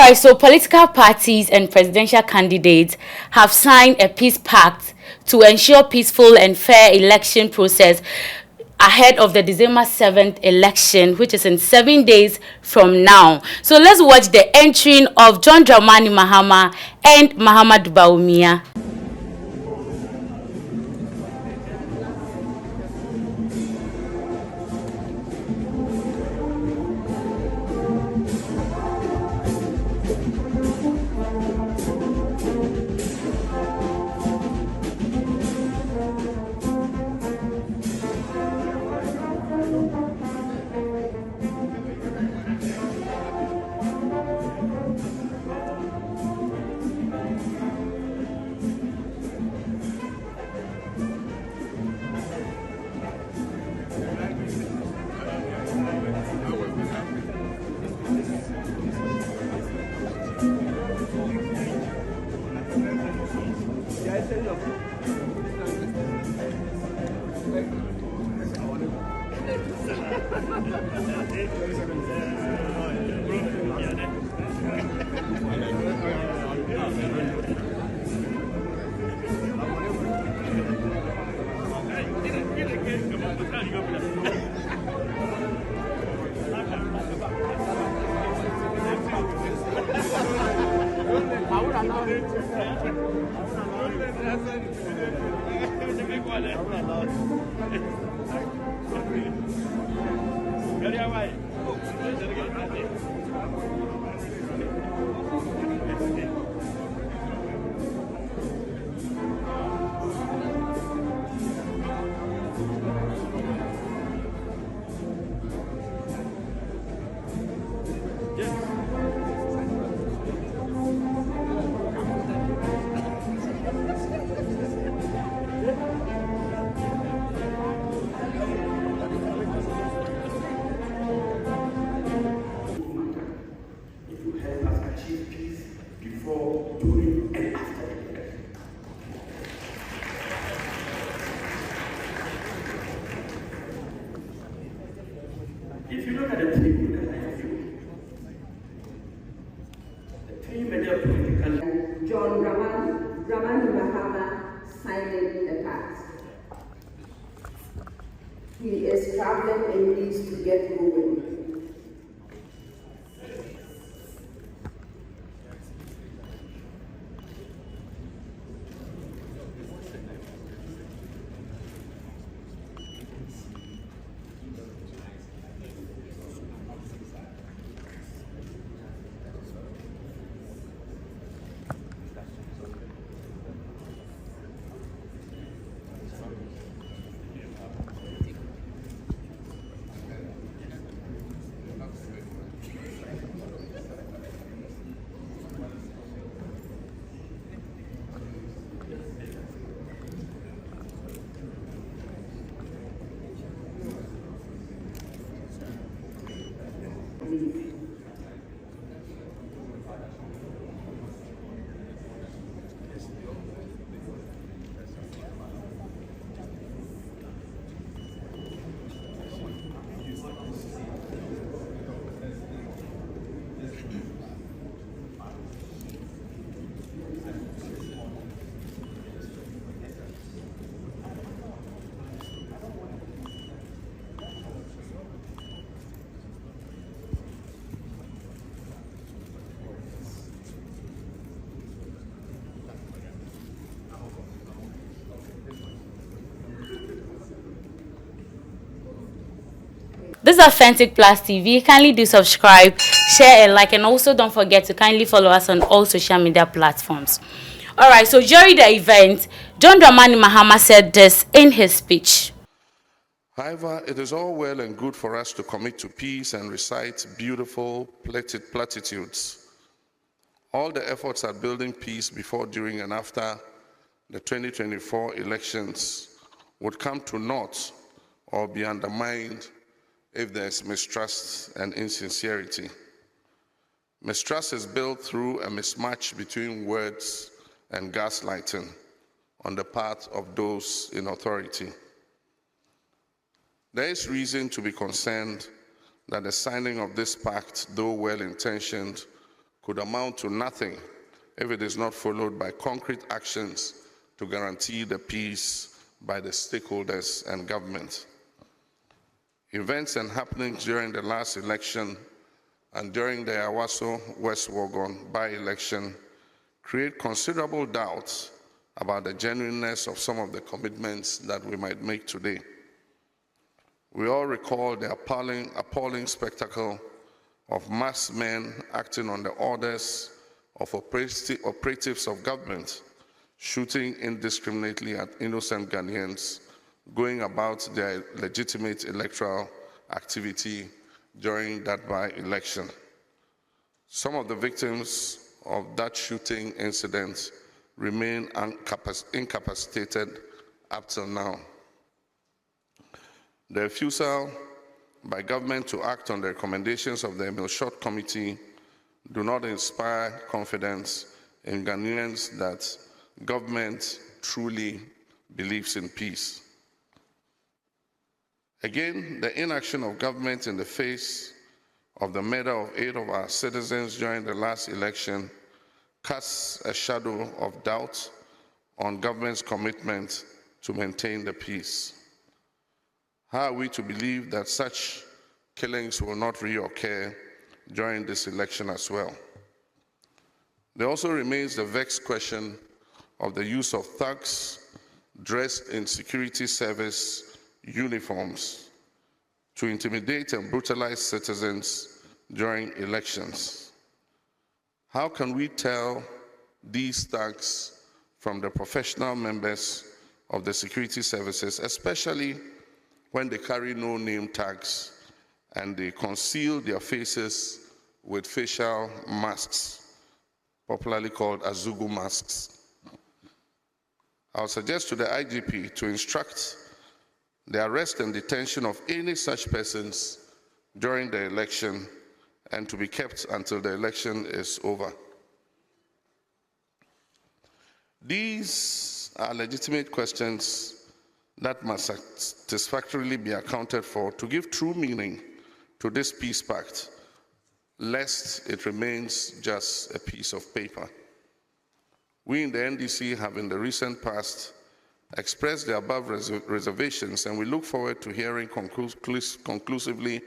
right, so political parties and presidential candidates have signed a peace pact to ensure peaceful and fair election process ahead of the December 7th election, which is in 7 days from now. So let's watch the entry of John Dramani Mahama and Mahamudu Bawumia. If you look at the table that I have shown, the three major political... John Dramani Mahama signing the pact. He is traveling and needs to get going. This is Authentic Plus TV. Kindly do subscribe, share, and like, and also don't forget to kindly follow us on all social media platforms. All right, so during the event, John Dramani Mahama said this in his speech. However, it is all well and good for us to commit to peace and recite beautiful platitudes. All the efforts at building peace before, during, and after the 2024 elections would come to naught or be undermined if there's mistrust and insincerity. Mistrust is built through a mismatch between words and gaslighting on the part of those in authority. There is reason to be concerned that the signing of this pact, though well-intentioned, could amount to nothing if it is not followed by concrete actions to guarantee the peace by the stakeholders and government. Events and happenings during the last election and during the Awaso West Wogon by-election create considerable doubts about the genuineness of some of the commitments that we might make today. We all recall the appalling spectacle of mass men acting on the orders of operatives of government, shooting indiscriminately at innocent Ghanaians, going about their legitimate electoral activity during that by-election. Some of the victims of that shooting incident remain incapacitated up till now. The refusal by government to act on the recommendations of the Emil Short Committee do not inspire confidence in Ghanaians that government truly believes in peace. Again, the inaction of government in the face of the murder of 8 of our citizens during the last election casts a shadow of doubt on government's commitment to maintain the peace. How are we to believe that such killings will not reoccur during this election as well? There also remains the vexed question of the use of thugs dressed in security service uniforms to intimidate and brutalize citizens during elections. How can we tell these thugs from the professional members of the security services, especially when they carry no name tags and they conceal their faces with facial masks, popularly called Azugu masks? I'll suggest to the IGP to instruct the arrest and detention of any such persons during the election and to be kept until the election is over. These are legitimate questions that must satisfactorily be accounted for to give true meaning to this peace pact, lest it remains just a piece of paper. We in the NDC have in the recent past expressed the above reservations, and we look forward to hearing conclusively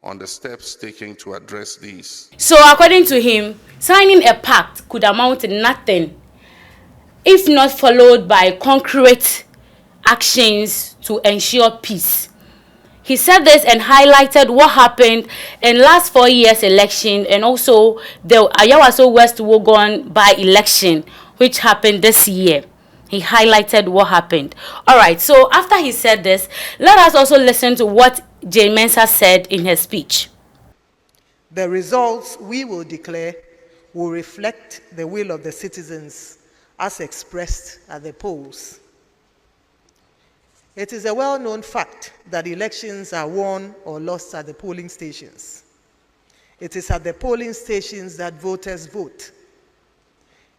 on the steps taken to address these. So according to him, signing a pact could amount to nothing if not followed by concrete actions to ensure peace. He said this and highlighted what happened in last 4 years election and also the Ayawaso West Wogon by-election, which happened this year. He highlighted what happened. All right, so after he said this, let us also listen to what Jane Mensah said in her speech. The results we will declare will reflect the will of the citizens as expressed at the polls. It is a well-known fact that elections are won or lost at the polling stations. It is at the polling stations that voters vote.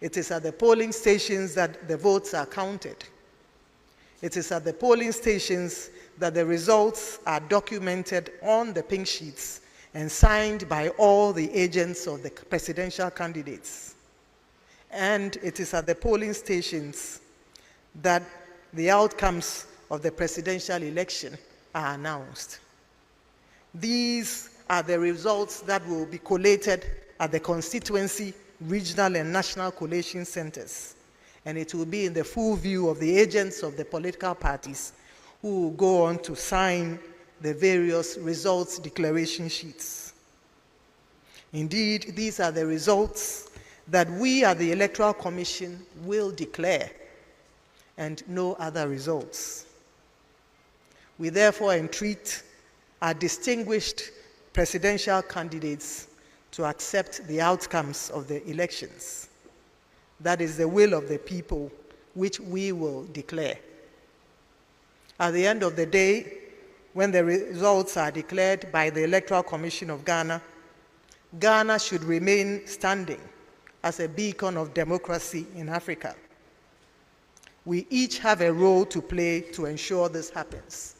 It is at the polling stations that the votes are counted. It is at the polling stations that the results are documented on the pink sheets and signed by all the agents of the presidential candidates. And it is at the polling stations that the outcomes of the presidential election are announced. These are the results that will be collated at the constituency, regional and national collation centers, and it will be in the full view of the agents of the political parties who will go on to sign the various results declaration sheets. Indeed, these are the results that we at the Electoral Commission will declare, and no other results. We therefore entreat our distinguished presidential candidates to accept the outcomes of the elections. That is the will of the people, which we will declare. At the end of the day, when the results are declared by the Electoral Commission of Ghana, Ghana should remain standing as a beacon of democracy in Africa. We each have a role to play to ensure this happens.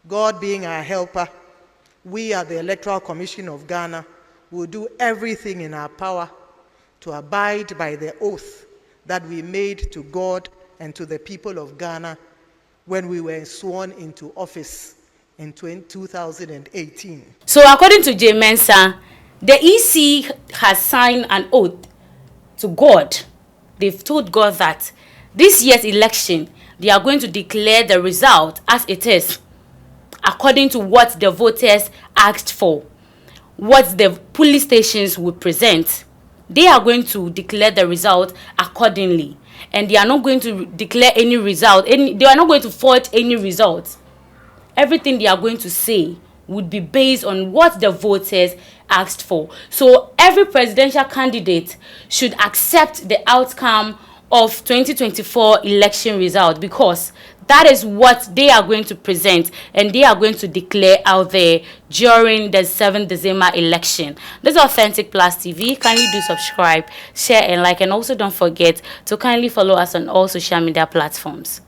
God being our helper, we at the Electoral Commission of Ghana will do everything in our power to abide by the oath that we made to God and to the people of Ghana when we were sworn into office in 2018. So according to Jay Mensah, the EC has signed an oath to God. They've told God that this year's election, they are going to declare the result as it is, according to what the voters asked for, what the police stations will present. They are going to declare the result accordingly, and they are not going to declare any result. They are not going to forge any results. Everything they are going to say would be based on what the voters asked for. So every presidential candidate should accept the outcome of 2024 election result, because that is what they are going to present and they are going to declare out there during the 7th December election. This is Authentic Plus TV. Kindly do subscribe, share and like, and also don't forget to kindly follow us on all social media platforms.